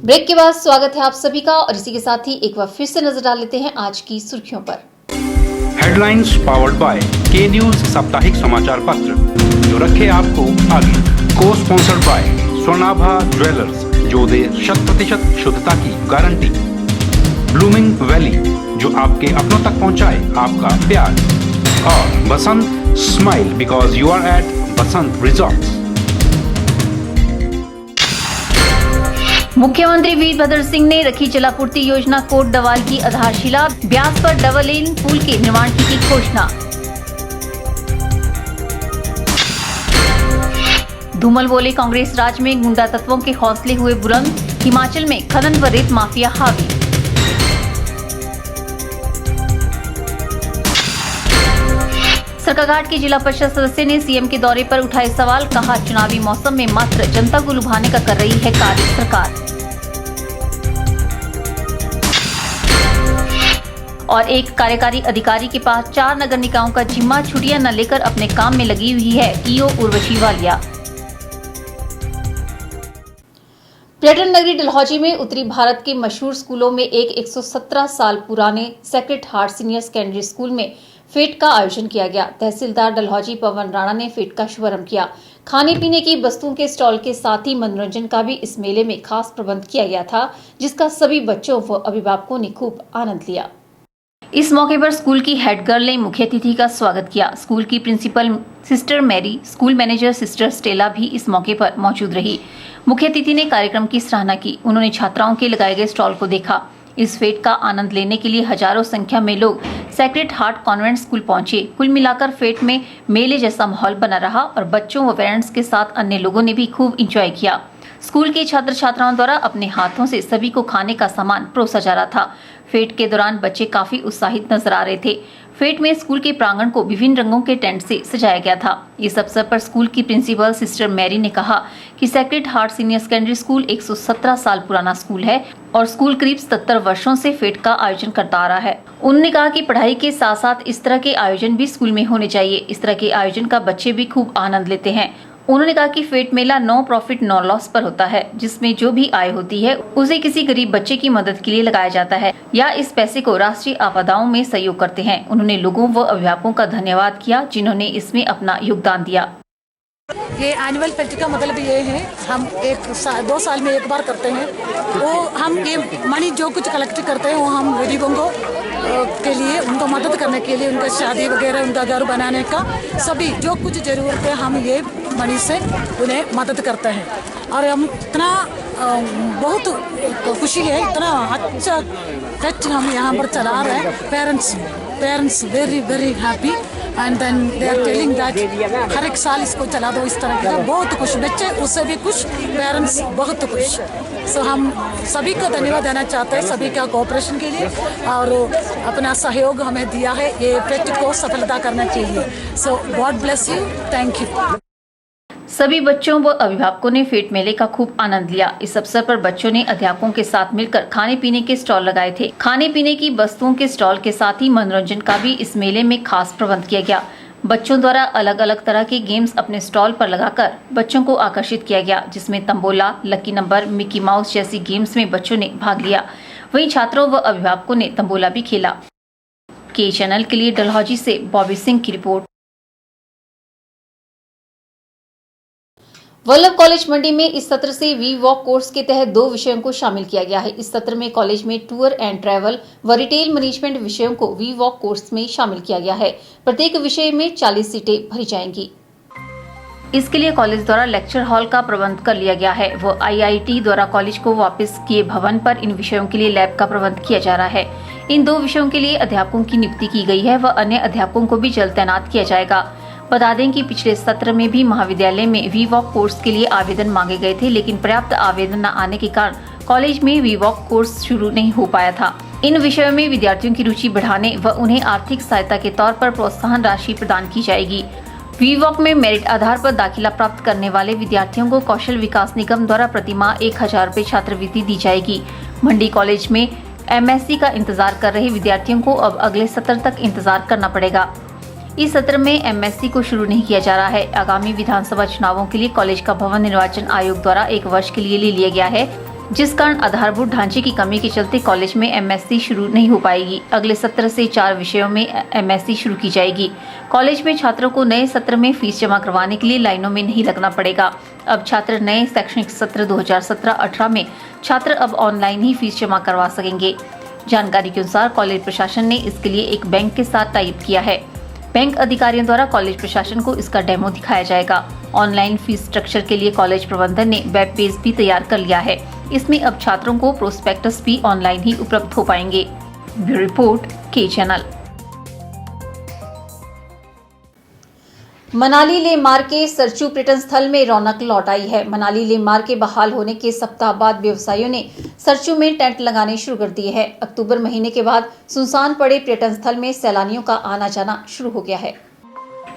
Break के बाद स्वागत है आप सभी का और इसी के साथ ही एक बार फिर से नजर डाल लेते हैं आज की सुर्खियों पर। हेडलाइंस पावर्ड बाय के न्यूज साप्ताहिक समाचार पत्र जो रखे आपको आगे। को स्पॉन्सर्ड बाय स्वर्णाभा ज्वेलर्स जो दे 100% शुद्धता की गारंटी। ब्लूमिंग वैली जो आपके अपनों तक पहुंचाए आपका प्यार। और Basant smile because you are at Basant resorts. मुख्यमंत्री वीरभद्र सिंह ने रखी जलापूर्ति योजना कोट डवाल की आधारशिला। ब्यास पर डबल लेन पुल के निर्माण की घोषणा। धूमल बोले कांग्रेस राज में गुंडा तत्वों के हौसले हुए बुलंद। हिमाचल में खनन व रेत माफिया हावी। सरकाघाट के जिला परिषद सदस्य ने सीएम के दौरे पर उठाए सवाल। कहा चुनावी मौसम में मात्र जनता को लुभाने का कर रही है कार्य सरकार। और एक कार्यकारी अधिकारी के पास 4 नगर निकायों का जिम्मा। छुट्टियां न लेकर अपने काम में लगी हुई है ईओ उर्वशी वालिया। पर्यटन नगरी डलहौजी में उत्तरी भारत के मशहूर स्कूलों में एक 117 साल पुराने sacred heart senior secondary school में फेट का आयोजन किया गया। तहसीलदार डलहौजी पवन राणा ने फेट का शुभारंभ किया। खाने पीने की वस्तुओं के स्टॉल के साथ ही मनोरंजन का भी इस मेले में खास प्रबंध किया गया था, जिसका सभी बच्चों व अभिभावकों ने खूब आनंद लिया। इस मौके पर स्कूल की हेड गर्ल ने मुख्य अतिथि का स्वागत किया। स्कूल की principal sister Mary, school manager sister Stella भी इस मौके पर मौजूद रही। मुख्य अतिथि ने कार्यक्रम की सराहना की। उन्होंने छात्राओं के लगाए गए स्टॉल को देखा। इस फेट का आनंद लेने के लिए हजारों संख्या में लोग सेक्रेड हार्ट कॉन्वेंट स्कूल पहुंचे। कुल मिलाकर फेट में मेले जैसा माहौल बना रहा और बच्चों व पेरेंट्स के साथ अन्य लोगों ने भी खूब एंजॉय किया। स्कूल के छात्र छात्राओं द्वारा अपने हाथों से सभी को खाने का सामान परोसा जा रहा था। फेट के दौरान बच्चे काफी उत्साहित नजर आ रहे थे। फेट में स्कूल के प्रांगण को विभिन्न रंगों के टेंट से सजाया गया था। इस अवसर पर स्कूल की प्रिंसिपल सिस्टर मैरी ने कहा कि sacred heart senior secondary school 117 साल पुराना स्कूल है और स्कूल करीब 77 वर्षों से फेट का आयोजन करता आ रहा है। उन्होंने कहा कि पढ़ाई के साथ साथ इस तरह के आयोजन भी स्कूल में होने चाहिए। इस तरह के आयोजन का बच्चे भी खूब आनंद लेते हैं। उन्होंने कहा कि फेट मेला नो प्रॉफिट नो लॉस पर होता है, जिसमें जो भी आय होती है उसे किसी गरीब बच्चे की मदद के लिए लगाया जाता है या इस पैसे को राष्ट्रीय आपदाओं में सहयोग करते हैं। उन्होंने लोगों व अभिभावकों का धन्यवाद किया जिन्होंने इसमें अपना योगदान दिया। ये एनुअल फेस्ट का मतलब ये है, हम 2 साल में एक बार करते हैं। वो हम ये मनी जो कुछ कलेक्ट करते हैं वो हम गरीबों को के लिए, उनको मदद करने के लिए, उनका शादी वगैरह, उनका घर बनाने का सभी जो कुछ ज़रूरत है हम ये मनी से उन्हें मदद करते हैं। और हम इतना बहुत खुशी है, इतना अच्छा फेस्ट हम यहाँ पर चला रहे हैं। Parents very very happy and then they are telling that हर एक साल इसको चला दो। इस तरह का बहुत खुश बच्चे, उससे भी खुश पेरेंट्स, बहुत खुश। सो हम सभी को धन्यवाद देना चाहते हैं, सभी का कोऑपरेशन के लिए और अपना सहयोग हमें दिया है ये फेस्ट को सफलता करने के लिए। So God bless you, thank you. सभी बच्चों व अभिभावकों ने फेट मेले का खूब आनंद लिया। इस अवसर पर बच्चों ने अध्यापकों के साथ मिलकर खाने पीने के स्टॉल लगाए थे। खाने पीने की वस्तुओं के स्टॉल के साथ ही मनोरंजन का भी इस मेले में खास प्रबंध किया गया। बच्चों द्वारा अलग अलग तरह के गेम्स अपने स्टॉल पर लगाकर बच्चों को आकर्षित किया गया, जिसमें tambola, lucky number, Mickey mouse जैसी गेम्स में बच्चों ने भाग लिया। वहीं छात्रों व अभिभावकों ने तंबोला भी खेला। के चैनल के लिए डलहौजी से बॉबी सिंह की रिपोर्ट। वल्लभ कॉलेज मंडी में इस सत्र से वी वॉक कोर्स के तहत 2 विषयों को शामिल किया गया है। इस सत्र में कॉलेज में टूर एंड ट्रैवल व रिटेल मैनेजमेंट विषयों को वी वॉक कोर्स में शामिल किया गया है। प्रत्येक विषय में 40 सीटें भरी जाएंगी। इसके लिए कॉलेज द्वारा लेक्चर हॉल का प्रबंध कर लिया गया है। वो IIT द्वारा कॉलेज को वापस किए भवन पर इन विषयों के लिए लैब का प्रबंध किया जा रहा है। इन 2 विषयों के लिए अध्यापकों की नियुक्ति की गई है व अन्य अध्यापकों को भी जल्द तैनात किया जाएगा। बता दें कि पिछले सत्र में भी महाविद्यालय में वी वॉक कोर्स के लिए आवेदन मांगे गए थे, लेकिन पर्याप्त आवेदन न आने के कारण कॉलेज में वी वॉक कोर्स शुरू नहीं हो पाया था। इन विषयों में विद्यार्थियों की रुचि बढ़ाने व उन्हें आर्थिक सहायता के तौर पर प्रोत्साहन राशि प्रदान की जाएगी। वी वॉक में मेरिट आधार पर दाखिला प्राप्त करने वाले विद्यार्थियों को कौशल विकास निगम द्वारा प्रतिमाह 1000 रुपए छात्रवृत्ति दी जाएगी। मंडी कॉलेज में MSc का इंतजार कर रहे विद्यार्थियों को अब अगले सत्र तक इंतजार करना पड़ेगा। इस सत्र में MSc को शुरू नहीं किया जा रहा है। आगामी विधानसभा चुनावों के लिए कॉलेज का भवन निर्वाचन आयोग द्वारा 1 वर्ष के लिए ले लिया गया है। जिस कारण आधारभूत ढांचे की कमी के चलते कॉलेज में एमएससी शुरू नहीं हो पाएगी। अगले सत्र से 4 विषयों में एमएससी शुरू की जाएगी। कॉलेज में छात्रों को नए सत्र में फीस जमा करवाने के लिए लाइनों में नहीं लगना पड़ेगा। अब छात्र नए शैक्षणिक सत्र 2017-18 में छात्र अब ऑनलाइन ही फीस जमा करवा सकेंगे। जानकारी के अनुसार कॉलेज प्रशासन ने इसके लिए एक बैंक के साथ टाई अप किया है। बैंक अधिकारियों द्वारा कॉलेज प्रशासन को इसका डेमो दिखाया जाएगा। ऑनलाइन फीस स्ट्रक्चर के लिए कॉलेज प्रबंधन ने वेब पेज भी तैयार कर लिया है। इसमें अब छात्रों को प्रोस्पेक्टस भी ऑनलाइन ही उपलब्ध हो पाएंगे। ब्यूरो रिपोर्ट, के चैनल। मनाली लेह मार्ग के सरचू पर्यटन स्थल में रौनक लौट आई है। मनाली लेह मार्ग के बहाल होने के सप्ताह बाद व्यवसायियों ने सरचू में टेंट लगाने शुरू कर दिए हैं। अक्टूबर महीने के बाद सुनसान पड़े पर्यटन स्थल में सैलानियों का आना जाना शुरू हो गया है।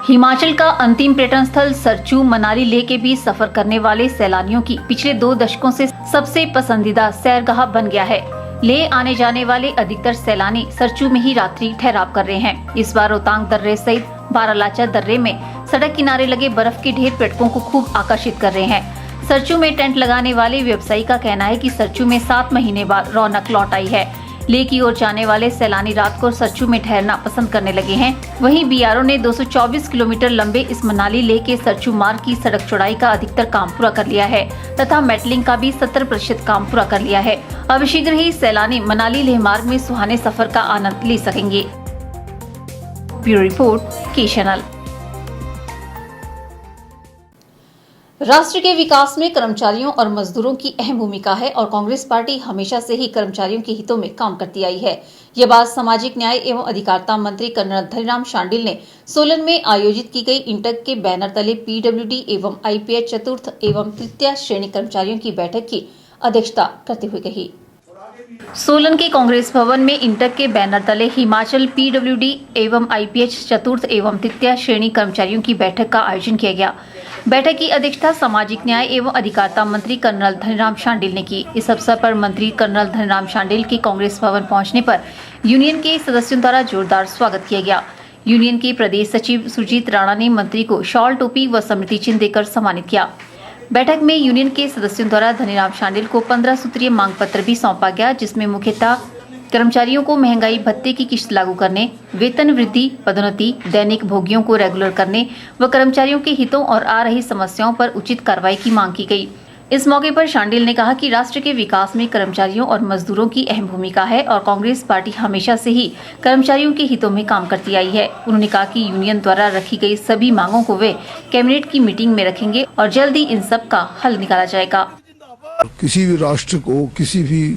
हिमाचल का अंतिम पर्यटन स्थल सरचू मनाली लेह के बीच सफर करने वाले सैलानियों की पिछले 2 दशकों से सबसे पसंदीदा सैरगाह बन गया है। लेह आने जाने वाले अधिकतर सैलानी सरचू में ही रात्रि ठहराव कर रहे हैं। इस बार रोहतांग दर्रे सहित बारालाचा दर्रे में सड़क किनारे लगे बर्फ के ढेर पर्यटकों को खूब आकर्षित कर रहे हैं। सरचू में टेंट लगाने वाले व्यवसायी का कहना है कि सरचू में 7 महीने बाद रौनक लौट आई है। लेह की ओर जाने वाले सैलानी रात को सरचू में ठहरना पसंद करने लगे हैं। वहीं बीआरओ ने 224 किलोमीटर लंबे इस मनाली लेह के सरचू मार्ग की सड़क चौड़ाई का अधिकतर काम पूरा कर लिया है तथा मेटलिंग का भी 70% काम पूरा कर लिया है। अब शीघ्र ही सैलानी मनाली लेह मार्ग में सुहाने सफर का आनंद ले सकेंगे। ब्यूरो रिपोर्ट, के चैनल। राष्ट्र के विकास में कर्मचारियों और मजदूरों की अहम भूमिका है और कांग्रेस पार्टी हमेशा से ही कर्मचारियों के हितों में काम करती आई है। यह बात सामाजिक न्याय एवं अधिकारिता मंत्री कर्नल धनीराम शांडिल ने सोलन में आयोजित की गई इंटक के बैनर तले पीडब्ल्यूडी एवं आईपीएच चतुर्थ एवं तृतीय श्रेणी कर्मचारियों की बैठक की अध्यक्षता करते हुए कही। सोलन के कांग्रेस भवन में इंटक के बैनर तले हिमाचल पीडब्ल्यूडी एवं आईपीएच चतुर्थ एवं तृतीय श्रेणी कर्मचारियों की बैठक का आयोजन किया गया। बैठक की अध्यक्षता सामाजिक न्याय एवं अधिकारिता मंत्री कर्नल धनीराम शांडिल ने की। इस अवसर पर मंत्री कर्नल धनीराम शांडिल के कांग्रेस भवन पहुंचने पर यूनियन के सदस्यों द्वारा जोरदार स्वागत किया गया। यूनियन के प्रदेश सचिव सुजीत राणा ने मंत्री को शॉल, टोपी व स्मृति चिन्ह देकर सम्मानित किया। बैठक में यूनियन के सदस्यों द्वारा धनीराम शांडिल को 15 सूत्रीय मांग पत्र भी सौंपा गया, जिसमें मुख्यतः कर्मचारियों को महंगाई भत्ते की किश्त लागू करने, वेतन वृद्धि, पदोन्नति, दैनिक भोगियों को रेगुलर करने व कर्मचारियों के हितों और आ रही समस्याओं पर उचित कार्रवाई की मांग की गई। इस मौके पर शांडिल ने कहा कि राष्ट्र के विकास में कर्मचारियों और मजदूरों की अहम भूमिका है और कांग्रेस पार्टी हमेशा से ही कर्मचारियों के हितों में काम करती आई है। उन्होंने कहा कि यूनियन द्वारा रखी गई सभी मांगों को वे कैबिनेट की मीटिंग में रखेंगे और जल्द ही इन सब का हल निकाला जाएगा। किसी भी राष्ट्र को, किसी भी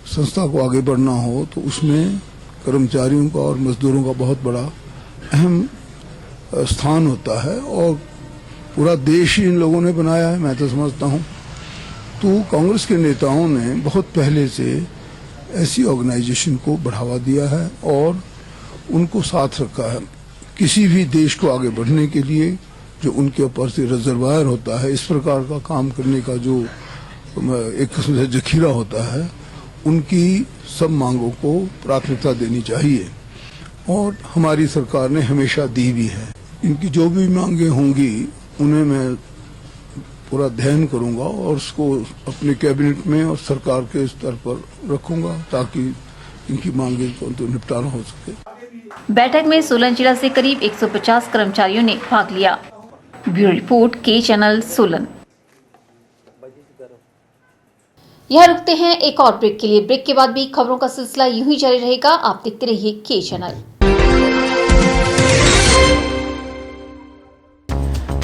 संस्था को आगे बढ़ना हो तो उसमें कर्मचारियों का और मजदूरों का बहुत बड़ा अहम स्थान होता है और पूरा देश ही इन लोगों ने बनाया है, मैं तो समझता हूँ। तो कांग्रेस के नेताओं ने बहुत पहले से ऐसी ऑर्गेनाइजेशन को बढ़ावा दिया है और उनको साथ रखा है। किसी भी देश को आगे बढ़ने के लिए जो उनके ऊपर से रिजर्वायर होता है, इस प्रकार का काम करने का जो एक किस्म से जखीरा होता है, उनकी सब मांगों को प्राथमिकता देनी चाहिए और हमारी सरकार ने हमेशा दी भी है। इनकी जो भी मांगे होंगी उन्हें मैं पूरा ध्यान करूंगा और उसको अपने कैबिनेट में और सरकार के स्तर पर रखूंगा ताकि इनकी मांगे को तो निपटारा हो सके। बैठक में सोलन जिला से करीब 150 कर्मचारियों ने भाग लिया। ब्यूरो रिपोर्ट, के चैनल, सोलन। यह रुकते हैं एक और ब्रेक के लिए। ब्रेक के बाद भी खबरों का सिलसिला यूं ही जारी रहेगा। आप देखते रहिए के चैनल।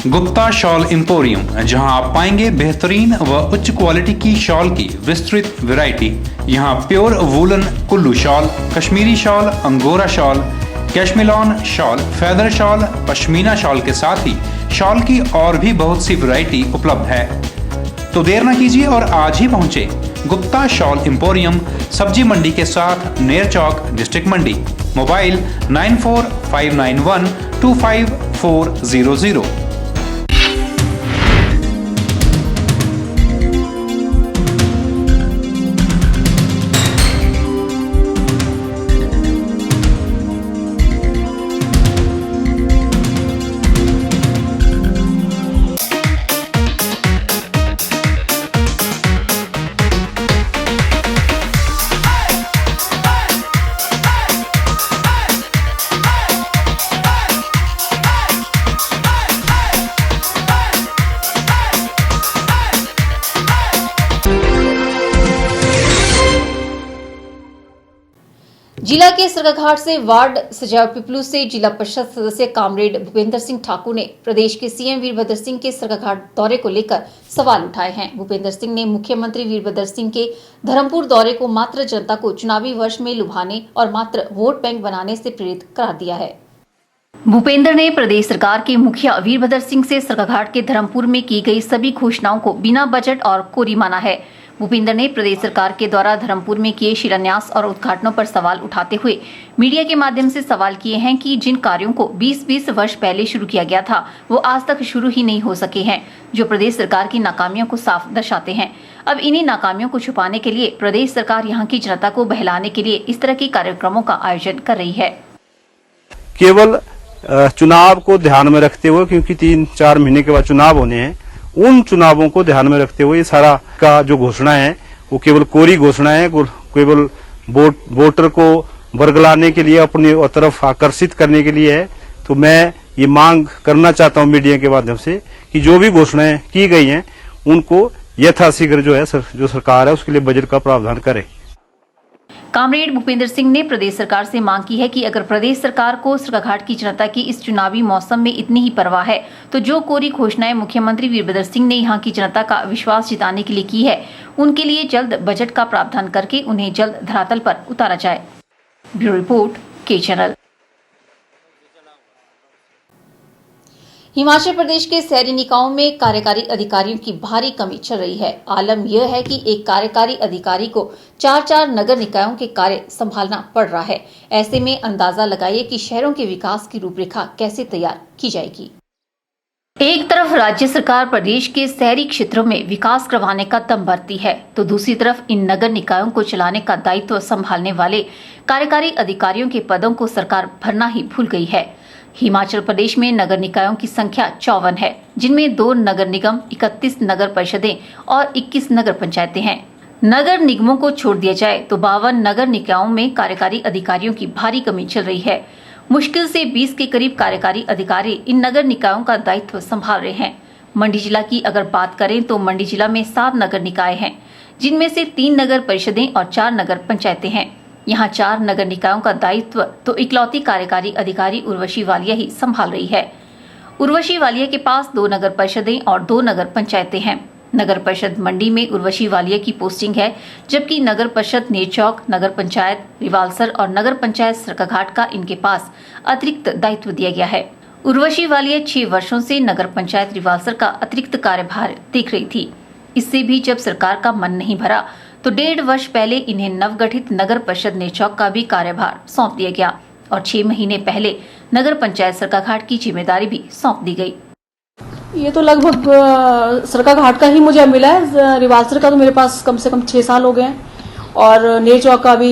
गुप्ता शॉल एम्पोरियम, जहां आप पाएंगे बेहतरीन व उच्च क्वालिटी की शॉल की विस्तृत वैरायटी। यहां pure woollen Kullu shawl, Kashmiri shawl, angora shawl, cashmilon shawl, feather shawl, pashmina shawl के साथ ही शॉल की और भी बहुत सी वैरायटी उपलब्ध है। तो देर न कीजिए और आज ही पहुंचे गुप्ता शॉल एम्पोरियम, सब्जी मंडी के साथ, नेर चौक, डिस्ट्रिक्ट मंडी। मोबाइल 9459125400। जिला के सरकाघाट से वार्ड सजाव पिपलू से जिला परिषद सदस्य कामरेड भूपेंद्र सिंह ठाकुर ने प्रदेश के सीएम वीरभद्र सिंह के सरकाघाट दौरे को लेकर सवाल उठाए हैं। भूपेंद्र सिंह ने मुख्यमंत्री वीरभद्र सिंह के धर्मपुर दौरे को मात्र जनता को चुनावी वर्ष में लुभाने और मात्र वोट बैंक बनाने से प्रेरित करार दिया है। भूपेंद्र ने प्रदेश सरकार के मुखिया वीरभद्र सिंह से सरकाघाट के धर्मपुर में की गई सभी घोषणाओं को बिना बजट और कोरी माना है। भूपेंद्र ने प्रदेश सरकार के द्वारा धर्मपुर में किए शिलान्यास और उद्घाटनों पर सवाल उठाते हुए मीडिया के माध्यम से सवाल किए हैं कि जिन कार्यों को 20-20 वर्ष पहले शुरू किया गया था वो आज तक शुरू ही नहीं हो सके हैं, जो प्रदेश सरकार की नाकामियों को साफ दर्शाते हैं। अब इन्हीं नाकामियों को छुपाने के लिए प्रदेश सरकार यहाँ की जनता को बहलाने के लिए इस तरह के कार्यक्रमों का आयोजन कर रही है। केवल चुनाव को ध्यान में रखते हुए, क्योंकि 3-4 महीने के बाद चुनाव होने हैं, उन चुनावों को ध्यान में रखते हुए सारा का जो घोषणा है वो केवल कोरी घोषणा है, केवल वोटर को बरगलाने के लिए, अपनी तरफ आकर्षित करने के लिए है। तो मैं ये मांग करना चाहता हूं मीडिया के माध्यम से कि जो भी घोषणाएं की गई हैं उनको यथाशीघ्र जो है जो सरकार है उसके लिए बजट का प्रावधान करे। कामरेड भूपेंद्र सिंह ने प्रदेश सरकार से मांग की है कि अगर प्रदेश सरकार को सरकाघाट की जनता की इस चुनावी मौसम में इतनी ही परवाह है तो जो कोरी घोषणाएं मुख्यमंत्री वीरभद्र सिंह ने यहां की जनता का विश्वास जिताने के लिए की है, उनके लिए जल्द बजट का प्रावधान करके उन्हें जल्द धरातल पर उतारा जाए। ब्यूरो रिपोर्ट, के चैनल। हिमाचल प्रदेश के शहरी निकायों में कार्यकारी अधिकारियों की भारी कमी चल रही है। आलम यह है कि एक कार्यकारी अधिकारी को 4-4 नगर निकायों के कार्य संभालना पड़ रहा है। ऐसे में अंदाजा लगाइए कि शहरों के विकास की रूपरेखा कैसे तैयार की जाएगी। एक तरफ राज्य सरकार प्रदेश के शहरी क्षेत्रों में विकास करवाने का दम भरती है, तो दूसरी तरफ इन नगर निकायों को चलाने का दायित्व संभालने वाले कार्यकारी अधिकारियों के पदों को सरकार भरना ही भूल गई है। हिमाचल प्रदेश में नगर निकायों की संख्या 54 है, जिनमें 2 नगर निगम, 31 नगर परिषदें और 21 नगर पंचायतें हैं। नगर निगमों को छोड़ दिया जाए तो 52 नगर निकायों में कार्यकारी अधिकारियों की भारी कमी चल रही है। मुश्किल से 20 के करीब कार्यकारी अधिकारी इन नगर निकायों का दायित्व संभाल रहे हैं। मंडी जिला की अगर बात करें तो मंडी जिला में 7 नगर निकाय हैं, जिनमें से 3 नगर परिषदें और 4 नगर पंचायतें हैं। यहाँ 4 नगर निकायों का दायित्व तो इकलौती कार्यकारी अधिकारी उर्वशी वालिया ही संभाल रही है। उर्वशी वालिया के पास 2 नगर परिषदें और 2 नगर पंचायतें हैं। नगर परिषद मंडी में उर्वशी वालिया की पोस्टिंग है, जबकि नगर परिषद नेरचौक, नगर पंचायत रिवालसर और नगर पंचायत सरकाघाट का इनके पास अतिरिक्त दायित्व दिया गया है। उर्वशी वालिया 6 वर्षों से नगर पंचायत रिवालसर का अतिरिक्त कार्यभार देख रही थी। इससे भी जब सरकार का मन नहीं भरा तो 1.5 वर्ष पहले इन्हें नवगठित नगर परिषद नेरचौक का भी कार्यभार सौंप दिया गया और 6 महीने पहले नगर पंचायत सरकाघाट की जिम्मेदारी भी सौंप दी गई। ये तो लगभग सरकाघाट का ही मुझे मिला है। रिवालसर का तो मेरे पास कम से कम 6 साल हो गए हैं और नेरचौक का भी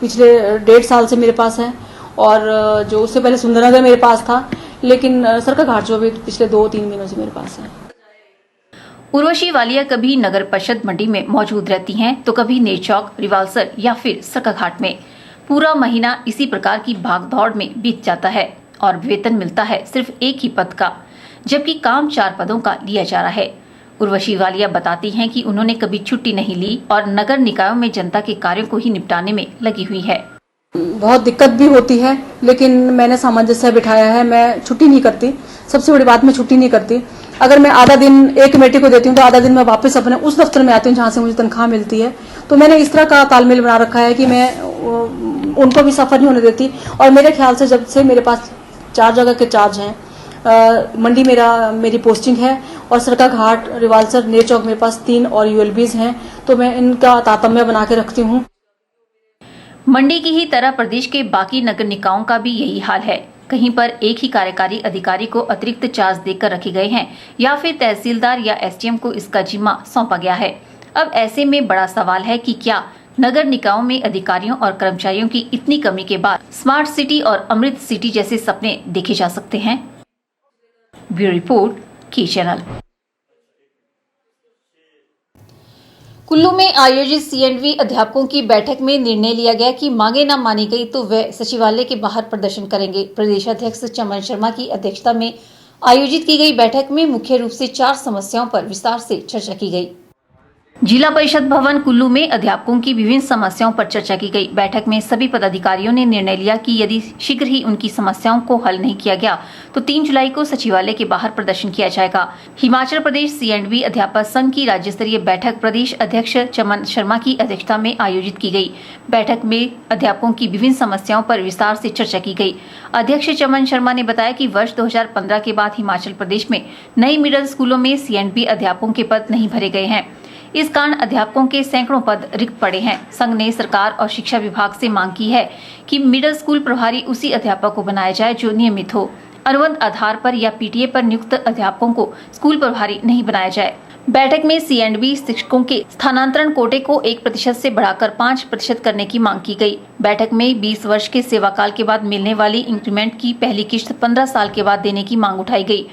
पिछले 1.5 साल से मेरे पास है और जो उससे पहले सुंदरनगर मेरे पास था, लेकिन सरकाघाट जो भी पिछले 2-3 महीनों से मेरे पास है। उर्वशी वालिया कभी नगर परिषद मंडी में मौजूद रहती हैं तो कभी नेरचौक, रिवालसर या फिर सरकाघाट में। पूरा महीना इसी प्रकार की भागदौड़ में बीत जाता है और वेतन मिलता है सिर्फ एक ही पद का, जबकि काम 4 पदों का लिया जा रहा है। उर्वशी वालिया बताती हैं कि उन्होंने कभी छुट्टी नहीं ली और नगर निकायों में जनता के कार्यों को ही निपटाने में लगी हुई है। बहुत दिक्कत भी होती है, लेकिन मैंने सामंजस्य बिठाया है। मैं छुट्टी नहीं करती, सबसे बड़ी बात मैं छुट्टी नहीं करती। अगर मैं आधा दिन एक कमेटी को देती हूँ तो आधा दिन मैं वापस अपने उस दफ्तर में आती हूँ जहाँ से मुझे तनख्वाह मिलती है। तो मैंने इस तरह का तालमेल बना रखा है कि मैं उनको भी सफर नहीं होने देती। और मेरे ख्याल से जब से मेरे पास 4 जगह के चार्ज हैं, मंडी मेरी पोस्टिंग है और सरकाघाट, रिवालसर, नेरचौक मेरे पास 3 और यूएलबीज हैं, तो मैं इनका तारतम्य बना के रखती हूँ। मंडी की ही तरह प्रदेश के बाकी नगर निकायों का भी यही हाल है। कहीं पर एक ही कार्यकारी अधिकारी को अतिरिक्त चार्ज देकर रखे गए हैं या फिर तहसीलदार या एसडीएम को इसका जिम्मा सौंपा गया है। अब ऐसे में बड़ा सवाल है कि क्या नगर निकायों में अधिकारियों और कर्मचारियों की इतनी कमी के बाद स्मार्ट सिटी और अमृत सिटी जैसे सपने देखे जा सकते हैं। ब्यूरो रिपोर्ट, की चैनल। कुल्लू में आयोजित सीएंडवी अध्यापकों की बैठक में निर्णय लिया गया कि मांगे न मानी गई तो वे सचिवालय के बाहर प्रदर्शन करेंगे। प्रदेश अध्यक्ष चमन शर्मा की अध्यक्षता में आयोजित की गई बैठक में मुख्य रूप से 4 समस्याओं पर विस्तार से चर्चा की गई। जिला परिषद भवन कुल्लू में अध्यापकों की विभिन्न समस्याओं पर चर्चा की गई। बैठक में सभी पदाधिकारियों ने निर्णय लिया कि यदि शीघ्र ही उनकी समस्याओं को हल नहीं किया गया तो 3 जुलाई को सचिवालय के बाहर प्रदर्शन किया जाएगा। हिमाचल प्रदेश C&B अध्यापक संघ की राज्य स्तरीय बैठक प्रदेश अध्यक्ष चमन शर्मा की अध्यक्षता में आयोजित की गई। बैठक में अध्यापकों की विभिन्न समस्याओं पर विस्तार से चर्चा की गई। अध्यक्ष चमन शर्मा ने बताया कि वर्ष 2015 के बाद हिमाचल प्रदेश में नई मिडिल स्कूलों में C&B अध्यापकों के पद नहीं भरे गए हैं। इस कारण अध्यापकों के सैकड़ों पद रिक्त पड़े हैं। संघ ने सरकार और शिक्षा विभाग से मांग की है कि मिडिल स्कूल प्रभारी उसी अध्यापक को बनाया जाए जो नियमित हो। अनुबंध आधार पर या PTA पर नियुक्त अध्यापकों को स्कूल प्रभारी नहीं बनाया जाए। बैठक में C&B शिक्षकों के स्थानांतरण कोटे को 1% से बढ़ाकर 5% करने की मांग की गई। बैठक में 20 वर्ष के सेवाकाल के बाद मिलने वाली इंक्रीमेंट की पहली किश्त 15 साल के बाद देने की मांग उठाई गई।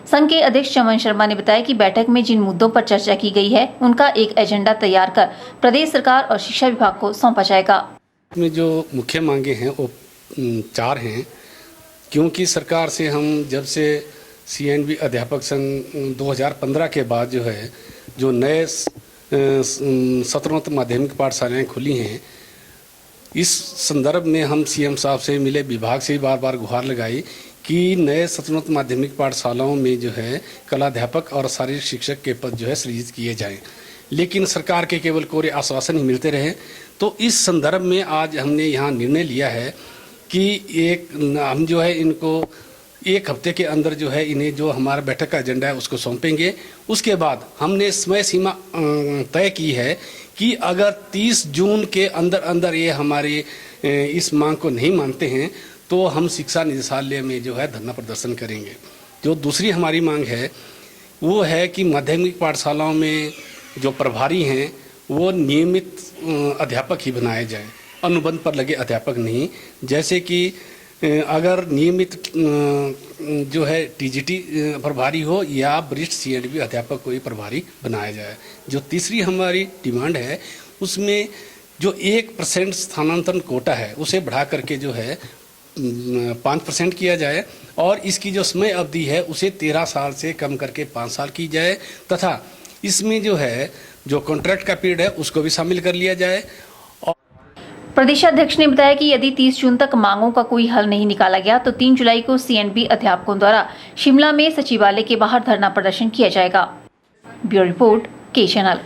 संघ के अध्यक्ष चमन शर्मा ने बताया कि बैठक में जिन मुद्दों पर चर्चा की गई है उनका एक एजेंडा तैयार कर प्रदेश सरकार और शिक्षा विभाग को सौंपा जाएगा। में जो मुख्य मांगे हैं वो 4 हैं, क्योंकि सरकार से हम जब से C&B अध्यापक संघ 2015 के बाद जो नए सत्रोन्नत माध्यमिक पाठशालाएँ खुली हैं, इस संदर्भ में हम CM साहब से मिले, विभाग से बार बार गुहार लगाई कि नए सत्रोन्नत माध्यमिक पाठशालाओं में कलाध्यापक और शारीरिक शिक्षक के पद सृजित किए जाएं। लेकिन सरकार के केवल कोरे आश्वासन ही मिलते रहे। तो इस संदर्भ में आज हमने यहाँ निर्णय लिया है कि हम इनको 1 हफ्ते के अंदर इन्हें जो हमारा बैठक का एजेंडा है उसको सौंपेंगे। उसके बाद हमने समय सीमा तय की है कि अगर 30 जून के अंदर ये हमारी इस मांग को नहीं मानते हैं तो हम शिक्षा निदेशालय में धरना प्रदर्शन करेंगे। जो दूसरी हमारी मांग है वो है कि माध्यमिक पाठशालाओं में जो प्रभारी हैं वो नियमित अध्यापक ही बनाए जाएं, अनुबंध पर लगे अध्यापक नहीं। जैसे कि अगर नियमित TGT प्रभारी हो या वरिष्ठ C&B अध्यापक को ही प्रभारी बनाया जाए। जो तीसरी हमारी डिमांड है उसमें जो 1% स्थानांतरण कोटा है उसे बढ़ा करके 5% किया जाए और इसकी जो समय अवधि है उसे 13 साल से कम करके 5 साल की जाए, तथा इसमें जो कॉन्ट्रैक्ट का पीरियड है उसको भी शामिल कर लिया जाए। प्रदेशाध्यक्ष ने बताया कि यदि 30 जून तक मांगों का कोई हल नहीं निकाला गया तो 3 जुलाई को C&B अध्यापकों द्वारा शिमला में सचिवालय के बाहर धरना प्रदर्शन किया जाएगा। ब्यूरो रिपोर्ट के चैनल।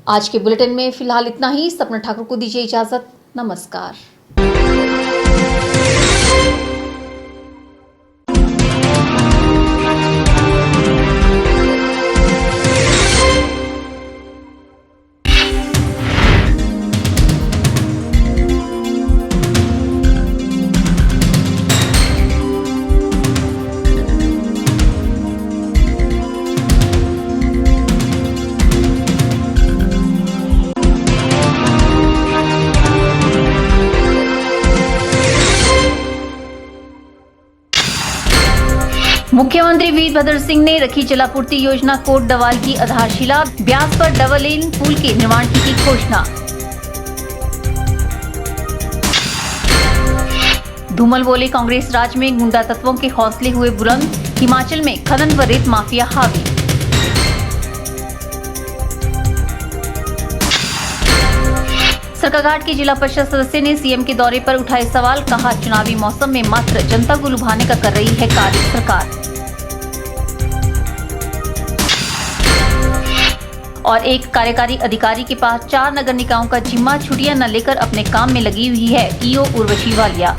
आज के बुलेटिन में फिलहाल इतना ही। सपना ठाकुर को दीजिए इजाजत। नमस्कार। मुख्यमंत्री वीरभद्र सिंह ने रखी जलापूर्ति योजना कोट डवाल की आधारशिला। ब्यास पर डबल लेन पुल के निर्माण की घोषणा। धूमल बोले कांग्रेस राज में गुंडा तत्वों के हौसले हुए बुलंद। हिमाचल में खनन व रेत माफिया हावी। सरकाघाट के जिला परिषद सदस्य ने CM के दौरे पर उठाए सवाल। कहा चुनावी मौसम में मात्र जनता को लुभाने का कर रही है कार्य सरकार। और एक कार्यकारी अधिकारी के पास 4 नगर निकायों का जिम्मा, छुट्टियां न लेकर अपने काम में लगी हुई है EO उर्वशी वालिया।